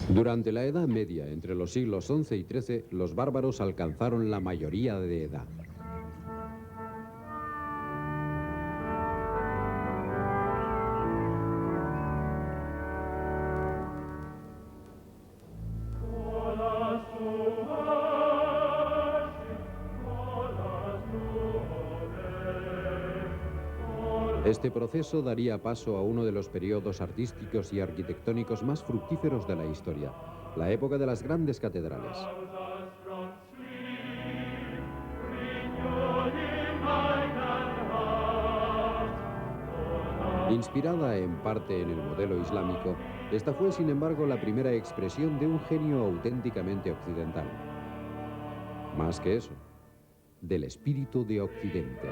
Durante la Edad Media, entre los siglos XI y XIII, los bárbaros alcanzaron la mayoría de edad. Este proceso daría paso a uno de los periodos artísticos y arquitectónicos más fructíferos de la historia, la época de las grandes catedrales. Inspirada en parte en el modelo islámico, esta fue sin embargo la primera expresión de un genio auténticamente occidental. Más que eso, del espíritu de Occidente.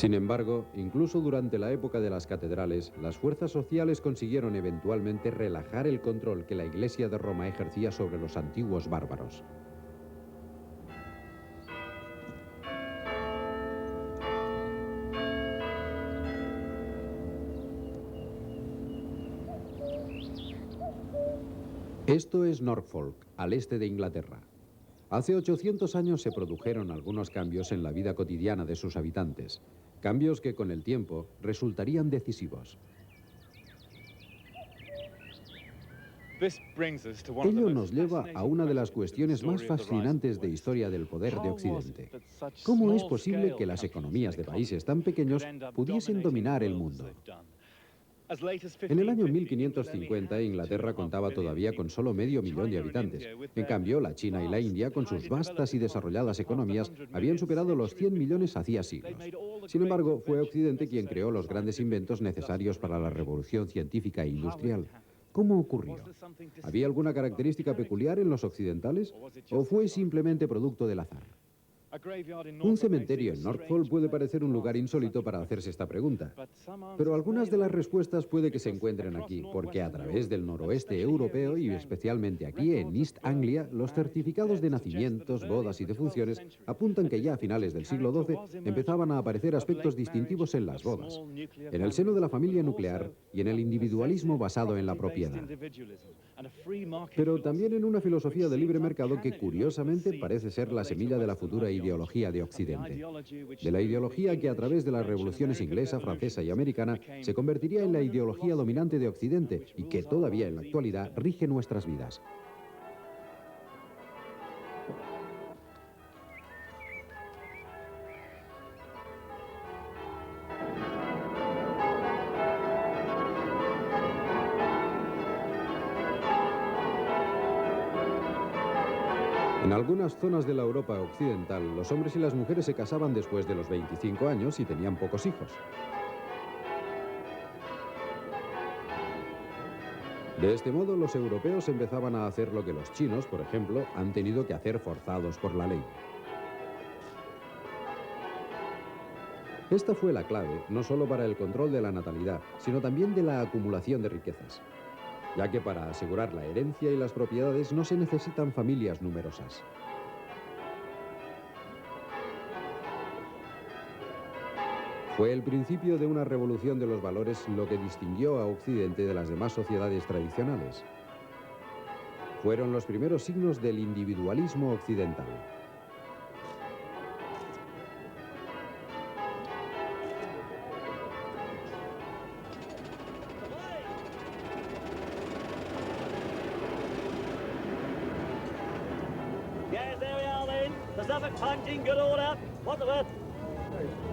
Sin embargo, incluso durante la época de las catedrales, las fuerzas sociales consiguieron eventualmente relajar el control que la Iglesia de Roma ejercía sobre los antiguos bárbaros. Esto es Norfolk, al este de Inglaterra. Hace 800 años se produjeron algunos cambios en la vida cotidiana de sus habitantes. Cambios que con el tiempo resultarían decisivos. Ello nos lleva a una de las cuestiones más fascinantes de historia del poder de Occidente. ¿Cómo es posible que las economías de países tan pequeños pudiesen dominar el mundo? En el año 1550, Inglaterra contaba todavía con solo medio millón de habitantes. En cambio, la China y la India, con sus vastas y desarrolladas economías, habían superado los 100 millones hacía siglos. Sin embargo, fue Occidente quien creó los grandes inventos necesarios para la revolución científica e industrial. ¿Cómo ocurrió? ¿Había alguna característica peculiar en los occidentales? ¿O fue simplemente producto del azar? Un cementerio en Norfolk puede parecer un lugar insólito para hacerse esta pregunta, pero algunas de las respuestas puede que se encuentren aquí, porque a través del noroeste europeo y especialmente aquí en East Anglia, los certificados de nacimientos, bodas y defunciones apuntan que ya a finales del siglo XII empezaban a aparecer aspectos distintivos en las bodas, en el seno de la familia nuclear y en el individualismo basado en la propiedad. Pero también en una filosofía de libre mercado que curiosamente parece ser la semilla de la futura ideología de Occidente. De la ideología que a través de las revoluciones inglesa, francesa y americana se convertiría en la ideología dominante de Occidente y que todavía en la actualidad rige nuestras vidas. En algunas zonas de la Europa occidental, los hombres y las mujeres se casaban después de los 25 años y tenían pocos hijos. De este modo, los europeos empezaban a hacer lo que los chinos, por ejemplo, han tenido que hacer forzados por la ley. Esta fue la clave, no solo para el control de la natalidad, sino también de la acumulación de riquezas, ya que para asegurar la herencia y las propiedades no se necesitan familias numerosas. Fue el principio de una revolución de los valores lo que distinguió a Occidente de las demás sociedades tradicionales. Fueron los primeros signos del individualismo occidental. Suffolk punching, good order. What's the worth?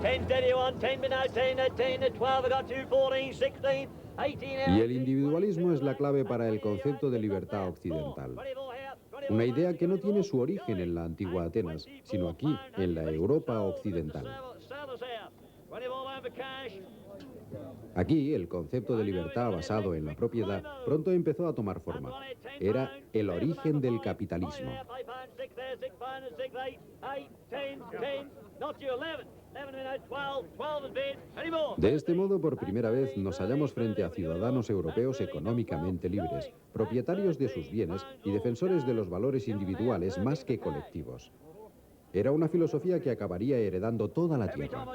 10, 31, 10, 18, 18, 12, I got 2, 14, 16, 18. Y el individualismo es la clave para el concepto de libertad occidental. Una idea que no tiene su origen en la antigua Atenas, sino aquí, en la Europa occidental. Aquí, el concepto de libertad basado en la propiedad pronto empezó a tomar forma. Era el origen del capitalismo. De este modo, por primera vez, nos hallamos frente a ciudadanos europeos económicamente libres, propietarios de sus bienes y defensores de los valores individuales más que colectivos. Era una filosofía que acabaría heredando toda la tierra.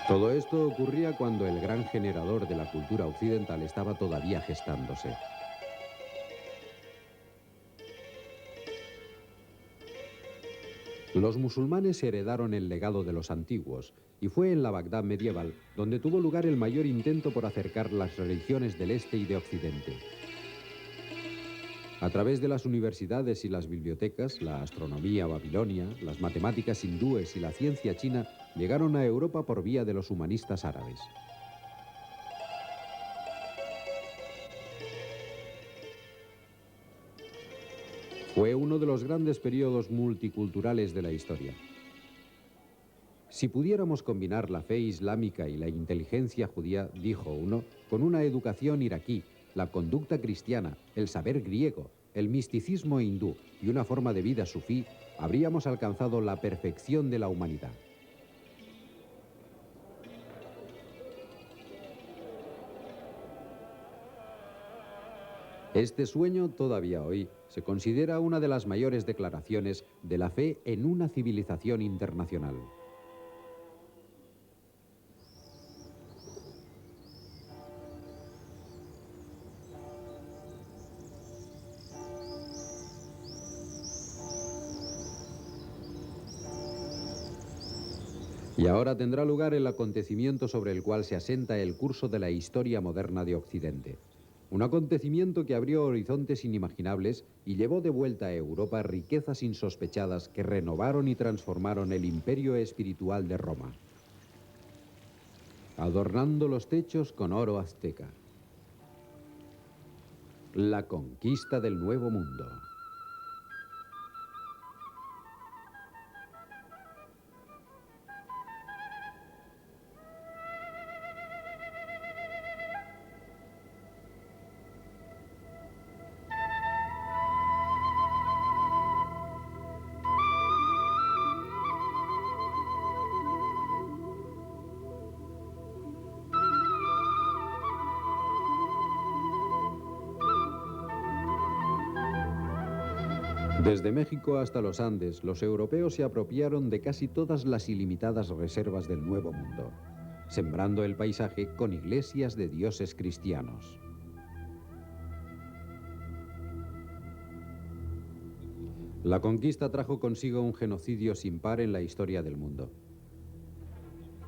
Todo esto ocurría cuando el gran generador de la cultura occidental estaba todavía gestándose. Los musulmanes heredaron el legado de los antiguos, y fue en la Bagdad medieval donde tuvo lugar el mayor intento por acercar las religiones del este y de occidente. A través de las universidades y las bibliotecas, la astronomía babilonia, las matemáticas hindúes y la ciencia china llegaron a Europa por vía de los humanistas árabes. Fue uno de los grandes periodos multiculturales de la historia. Si pudiéramos combinar la fe islámica y la inteligencia judía, dijo uno, con una educación iraquí, la conducta cristiana, el saber griego, el misticismo hindú y una forma de vida sufí, habríamos alcanzado la perfección de la humanidad. Este sueño, todavía hoy, se considera una de las mayores declaraciones de la fe en una civilización internacional. Y ahora tendrá lugar el acontecimiento sobre el cual se asenta el curso de la historia moderna de Occidente. Un acontecimiento que abrió horizontes inimaginables y llevó de vuelta a Europa riquezas insospechadas que renovaron y transformaron el imperio espiritual de Roma, adornando los techos con oro azteca. La conquista del Nuevo Mundo. Desde México hasta los Andes, los europeos se apropiaron de casi todas las ilimitadas reservas del Nuevo Mundo, sembrando el paisaje con iglesias de dioses cristianos. La conquista trajo consigo un genocidio sin par en la historia del mundo.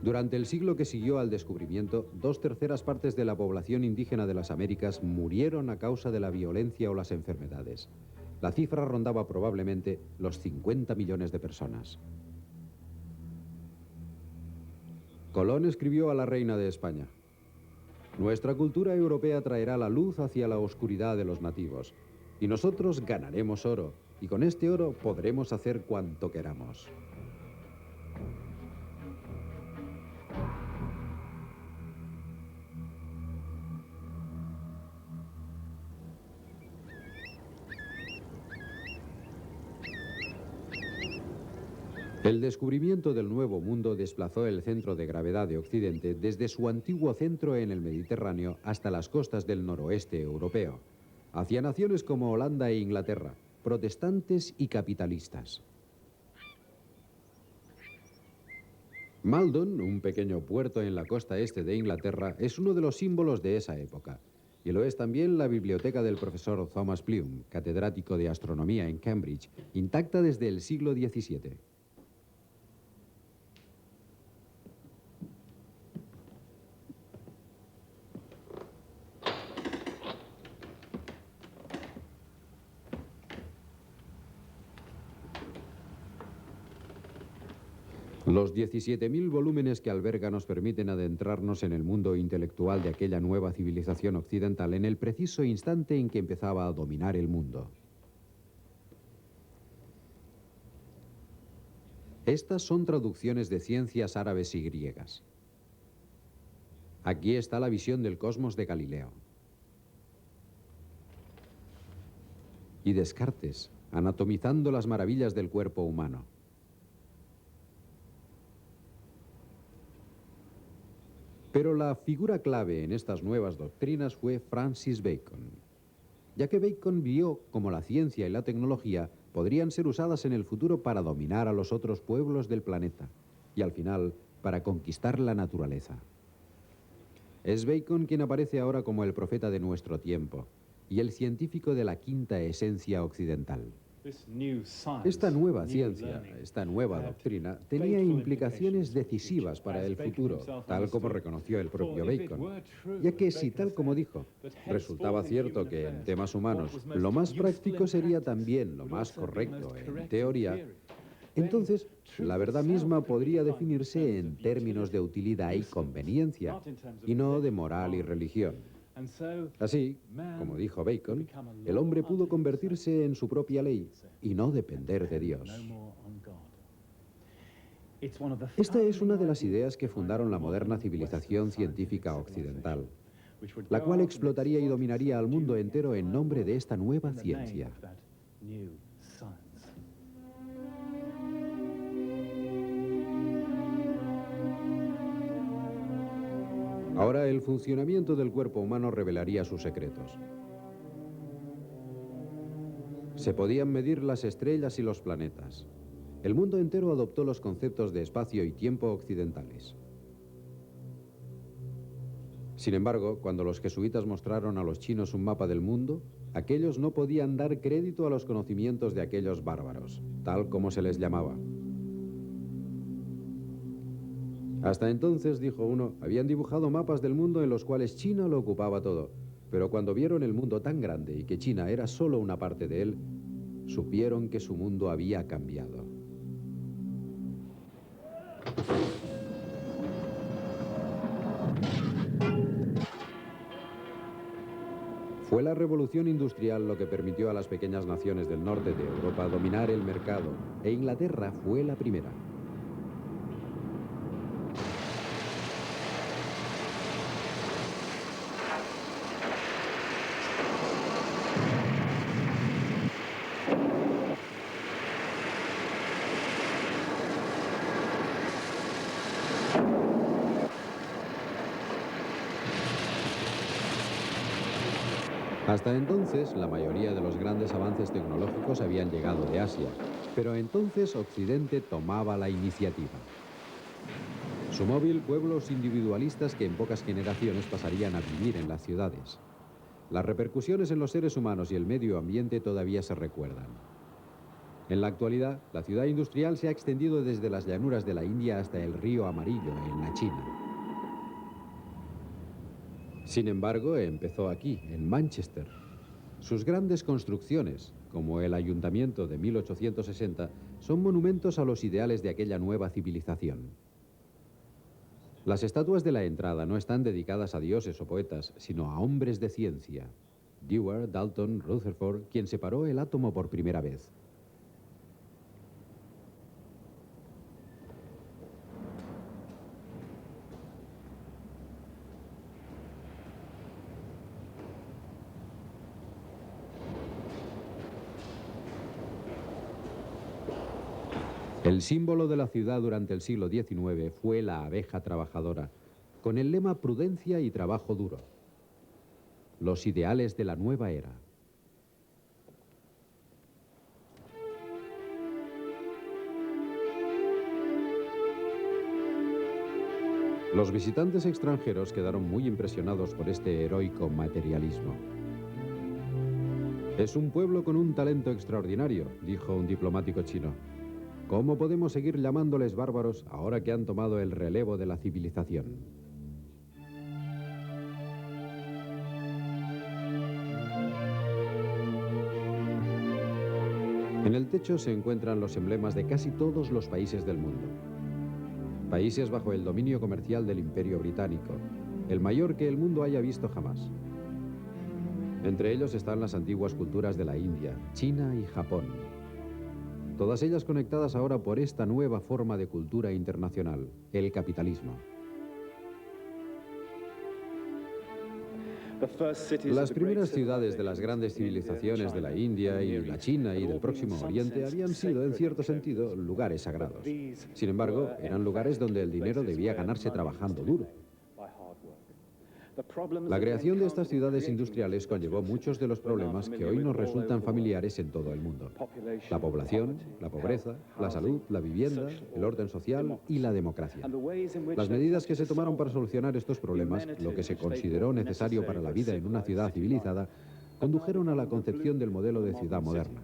Durante el siglo que siguió al descubrimiento, 2/3 partes de la población indígena de las Américas murieron a causa de la violencia o las enfermedades. La cifra rondaba probablemente los 50 millones de personas. Colón escribió a la reina de España: nuestra cultura europea traerá la luz hacia la oscuridad de los nativos, y nosotros ganaremos oro, y con este oro podremos hacer cuanto queramos. El descubrimiento del Nuevo Mundo desplazó el centro de gravedad de Occidente desde su antiguo centro en el Mediterráneo hasta las costas del noroeste europeo, hacia naciones como Holanda e Inglaterra, protestantes y capitalistas. Maldon, un pequeño puerto en la costa este de Inglaterra, es uno de los símbolos de esa época. Y lo es también la biblioteca del profesor Thomas Plume, catedrático de astronomía en Cambridge, intacta desde el siglo XVII. Los 17.000 volúmenes que alberga nos permiten adentrarnos en el mundo intelectual de aquella nueva civilización occidental en el preciso instante en que empezaba a dominar el mundo. Estas son traducciones de ciencias árabes y griegas. Aquí está la visión del cosmos de Galileo. Y Descartes, anatomizando las maravillas del cuerpo humano. Pero la figura clave en estas nuevas doctrinas fue Francis Bacon, ya que Bacon vio cómo la ciencia y la tecnología podrían ser usadas en el futuro para dominar a los otros pueblos del planeta y al final para conquistar la naturaleza. Es Bacon quien aparece ahora como el profeta de nuestro tiempo y el científico de la quinta esencia occidental. Esta nueva ciencia, esta nueva doctrina, tenía implicaciones decisivas para el futuro, tal como reconoció el propio Bacon, ya que si, tal como dijo, resultaba cierto que en temas humanos lo más práctico sería también lo más correcto en teoría, entonces la verdad misma podría definirse en términos de utilidad y conveniencia, y no de moral y religión. Así, como dijo Bacon, el hombre pudo convertirse en su propia ley y no depender de Dios. Esta es una de las ideas que fundaron la moderna civilización científica occidental, la cual explotaría y dominaría al mundo entero en nombre de esta nueva ciencia. Ahora el funcionamiento del cuerpo humano revelaría sus secretos. Se podían medir las estrellas y los planetas. El mundo entero adoptó los conceptos de espacio y tiempo occidentales. Sin embargo, cuando los jesuitas mostraron a los chinos un mapa del mundo, aquellos no podían dar crédito a los conocimientos de aquellos bárbaros, tal como se les llamaba. Hasta entonces, dijo uno, habían dibujado mapas del mundo en los cuales China lo ocupaba todo. Pero cuando vieron el mundo tan grande y que China era solo una parte de él, supieron que su mundo había cambiado. Fue la revolución industrial lo que permitió a las pequeñas naciones del norte de Europa dominar el mercado, e Inglaterra fue la primera. Hasta entonces, la mayoría de los grandes avances tecnológicos habían llegado de Asia, pero entonces Occidente tomaba la iniciativa. Su móvil, pueblos individualistas que en pocas generaciones pasarían a vivir en las ciudades. Las repercusiones en los seres humanos y el medio ambiente todavía se recuerdan. En la actualidad, la ciudad industrial se ha extendido desde las llanuras de la India hasta el río Amarillo, en la China. Sin embargo, empezó aquí, en Manchester. Sus grandes construcciones, como el Ayuntamiento de 1860, son monumentos a los ideales de aquella nueva civilización. Las estatuas de la entrada no están dedicadas a dioses o poetas, sino a hombres de ciencia. Dewar, Dalton, Rutherford, quien separó el átomo por primera vez. El símbolo de la ciudad durante el siglo XIX fue la abeja trabajadora, con el lema prudencia y trabajo duro. Los ideales de la nueva era. Los visitantes extranjeros quedaron muy impresionados por este heroico materialismo. Es un pueblo con un talento extraordinario, dijo un diplomático chino. ¿Cómo podemos seguir llamándoles bárbaros ahora que han tomado el relevo de la civilización? En el techo se encuentran los emblemas de casi todos los países del mundo. Países bajo el dominio comercial del Imperio Británico, el mayor que el mundo haya visto jamás. Entre ellos están las antiguas culturas de la India, China y Japón. Todas ellas conectadas ahora por esta nueva forma de cultura internacional, el capitalismo. Las primeras ciudades de las grandes civilizaciones de la India y la China y del Próximo Oriente habían sido, en cierto sentido, lugares sagrados. Sin embargo, eran lugares donde el dinero debía ganarse trabajando duro. La creación de estas ciudades industriales conllevó muchos de los problemas que hoy nos resultan familiares en todo el mundo. La población, la pobreza, la salud, la vivienda, el orden social y la democracia. Las medidas que se tomaron para solucionar estos problemas, lo que se consideró necesario para la vida en una ciudad civilizada, condujeron a la concepción del modelo de ciudad moderna.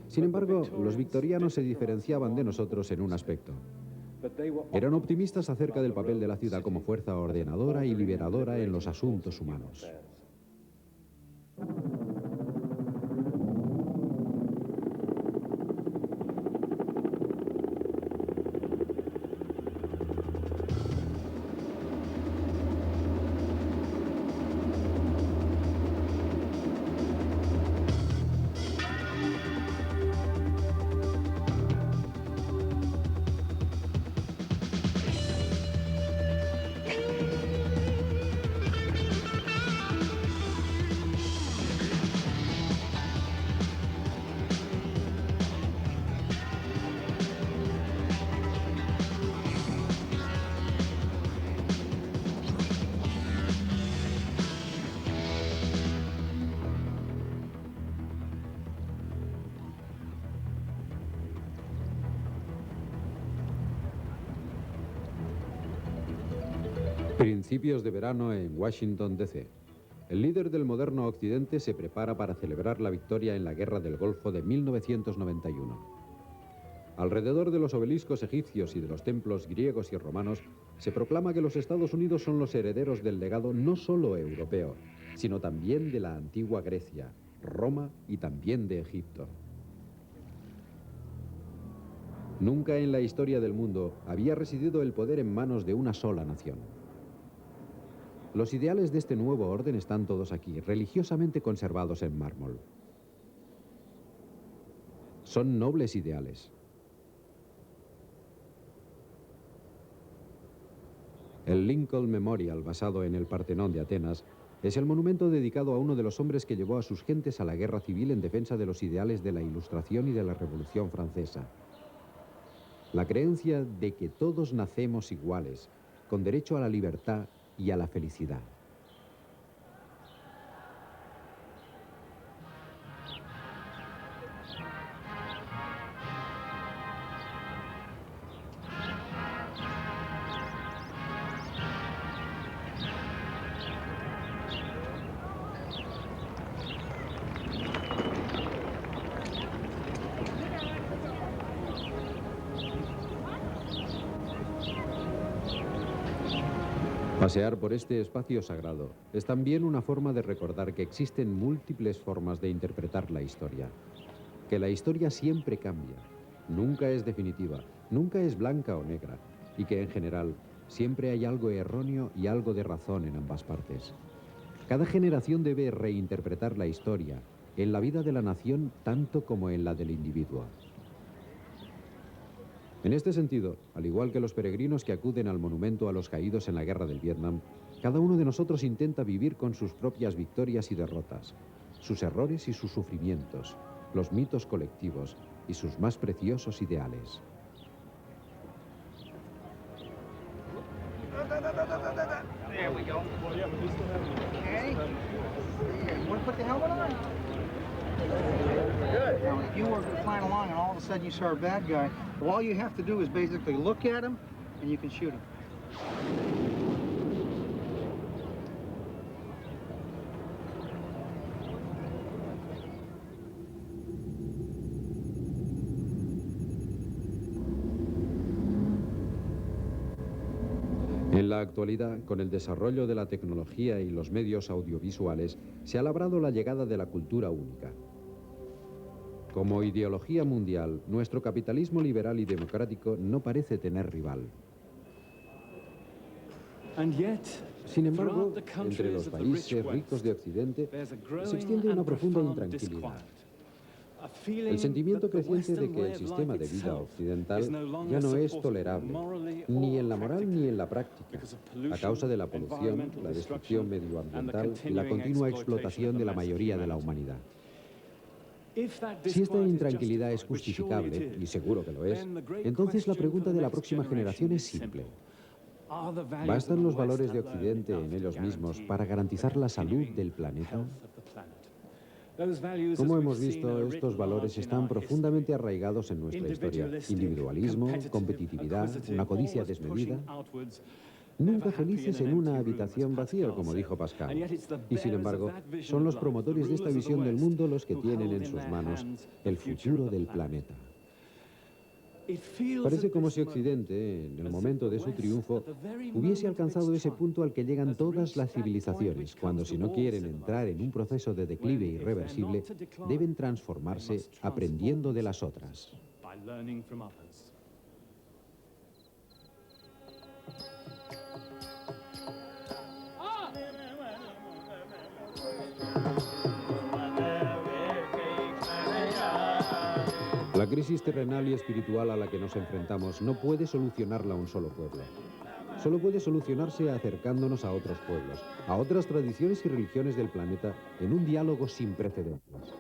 Sin embargo, los victorianos se diferenciaban de nosotros en un aspecto. Eran optimistas acerca del papel de la ciudad como fuerza ordenadora y liberadora en los asuntos humanos. Principios de verano en Washington, D.C. El líder del moderno Occidente se prepara para celebrar la victoria en la Guerra del Golfo de 1991. Alrededor de los obeliscos egipcios y de los templos griegos y romanos, se proclama que los Estados Unidos son los herederos del legado no solo europeo, sino también de la antigua Grecia, Roma y también de Egipto. Nunca en la historia del mundo había residido el poder en manos de una sola nación. Los ideales de este nuevo orden están todos aquí, religiosamente conservados en mármol. Son nobles ideales. El Lincoln Memorial, basado en el Partenón de Atenas, es el monumento dedicado a uno de los hombres que llevó a sus gentes a la guerra civil en defensa de los ideales de la Ilustración y de la Revolución Francesa. La creencia de que todos nacemos iguales, con derecho a la libertad y a la felicidad. Pasear por este espacio sagrado es también una forma de recordar que existen múltiples formas de interpretar la historia. Que la historia siempre cambia, nunca es definitiva, nunca es blanca o negra, y que en general siempre hay algo erróneo y algo de razón en ambas partes. Cada generación debe reinterpretar la historia en la vida de la nación tanto como en la del individuo. En este sentido, al igual que los peregrinos que acuden al monumento a los caídos en la guerra del Vietnam, cada uno de nosotros intenta vivir con sus propias victorias y derrotas, sus errores y sus sufrimientos, los mitos colectivos y sus más preciosos ideales. There we go. Okay. Want to put the helmet on? Good. Now, if you were flying along and all of a sudden you saw a bad guy, well, all you have to do is basically look at him and you can shoot him. En la actualidad, con el desarrollo de la tecnología y los medios audiovisuales, se ha labrado la llegada de la cultura única. Como ideología mundial, nuestro capitalismo liberal y democrático no parece tener rival. Sin embargo, entre los países ricos de Occidente se extiende una profunda intranquilidad. El sentimiento creciente de que el sistema de vida occidental ya no es tolerable, ni en la moral ni en la práctica, a causa de la polución, la destrucción medioambiental y la continua explotación de la mayoría de la humanidad. Si esta intranquilidad es justificable, y seguro que lo es, entonces la pregunta de la próxima generación es simple. ¿Bastan los valores de Occidente en ellos mismos para garantizar la salud del planeta? Como hemos visto, estos valores están profundamente arraigados en nuestra historia. Individualismo, competitividad, una codicia desmedida. Nunca felices en una habitación vacía, como dijo Pascal. Y sin embargo, son los promotores de esta visión del mundo los que tienen en sus manos el futuro del planeta. Parece como si Occidente, en el momento de su triunfo, hubiese alcanzado ese punto al que llegan todas las civilizaciones, cuando si no quieren entrar en un proceso de declive irreversible, deben transformarse aprendiendo de las otras. La crisis terrenal y espiritual a la que nos enfrentamos no puede solucionarla un solo pueblo. Solo puede solucionarse acercándonos a otros pueblos, a otras tradiciones y religiones del planeta, en un diálogo sin precedentes.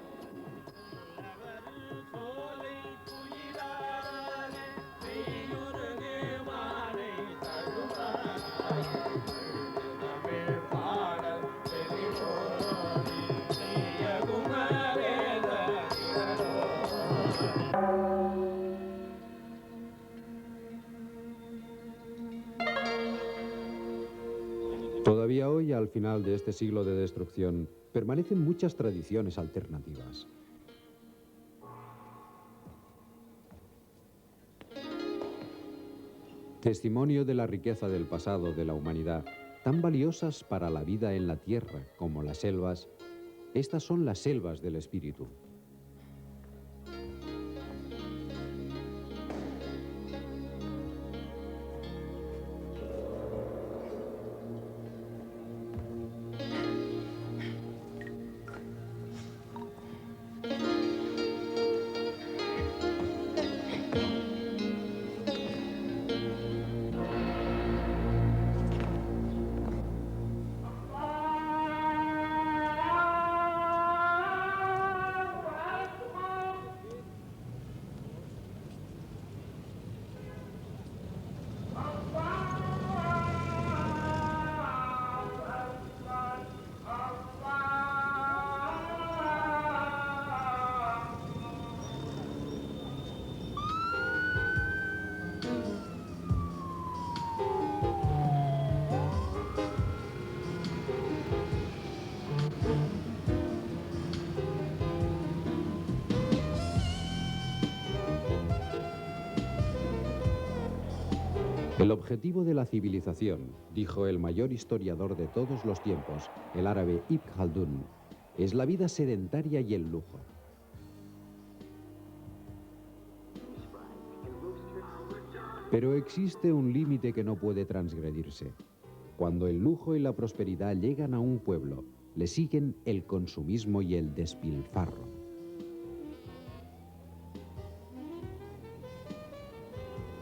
Todavía hoy, al final de este siglo de destrucción, permanecen muchas tradiciones alternativas. Testimonio de la riqueza del pasado de la humanidad, tan valiosas para la vida en la tierra como las selvas, estas son las selvas del espíritu. El objetivo de la civilización, dijo el mayor historiador de todos los tiempos, el árabe Ibn Khaldun, es la vida sedentaria y el lujo. Pero existe un límite que no puede transgredirse. Cuando el lujo y la prosperidad llegan a un pueblo, le siguen el consumismo y el despilfarro.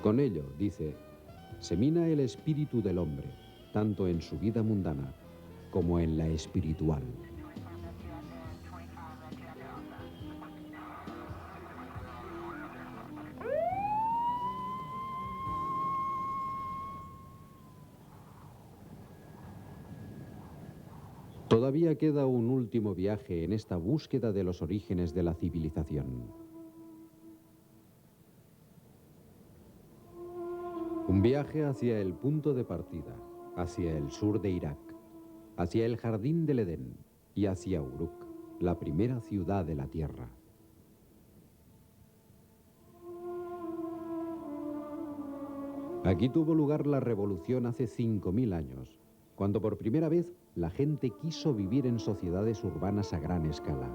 Con ello, dice, se mina el espíritu del hombre, tanto en su vida mundana como en la espiritual. Todavía queda un último viaje en esta búsqueda de los orígenes de la civilización. Un viaje hacia el punto de partida, hacia el sur de Irak, hacia el jardín del Edén y hacia Uruk, la primera ciudad de la Tierra. Aquí tuvo lugar la revolución hace 5000 años, cuando por primera vez la gente quiso vivir en sociedades urbanas a gran escala.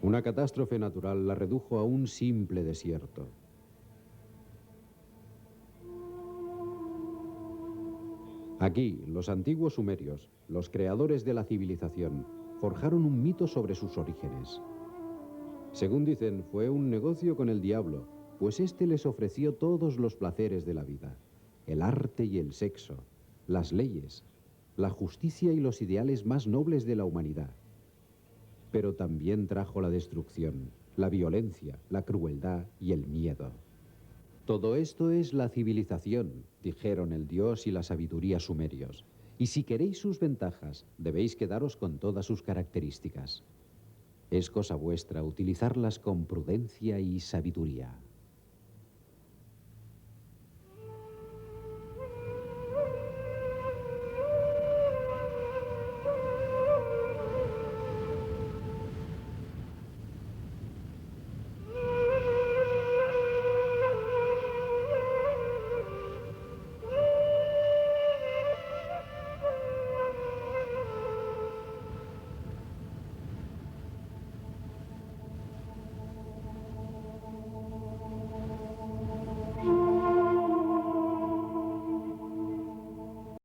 Una catástrofe natural la redujo a un simple desierto. Aquí, los antiguos sumerios, los creadores de la civilización, forjaron un mito sobre sus orígenes. Según dicen, fue un negocio con el diablo, pues éste les ofreció todos los placeres de la vida: el arte y el sexo, las leyes, la justicia y los ideales más nobles de la humanidad. Pero también trajo la destrucción, la violencia, la crueldad y el miedo. Todo esto es la civilización, dijeron el dios y la sabiduría sumerios. Y si queréis sus ventajas, debéis quedaros con todas sus características. Es cosa vuestra utilizarlas con prudencia y sabiduría.